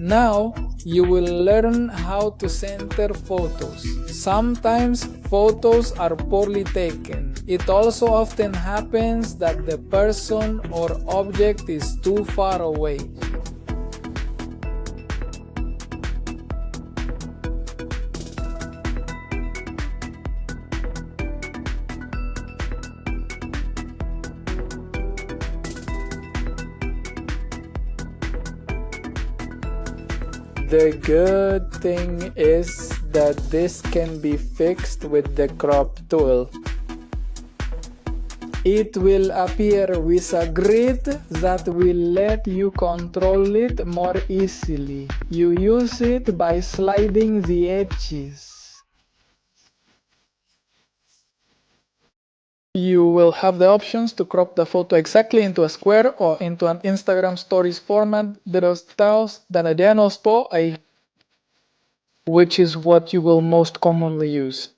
Now, you will learn how to center photos. Sometimes photos are poorly taken. It also often happens that the person or object is too far away. The good thing is that this can be fixed with the crop tool. It will appear with a grid that will let you control it more easily. You use it by sliding the edges. You will have the options to crop the photo exactly into a square or into an Instagram stories format which is what you will most commonly use.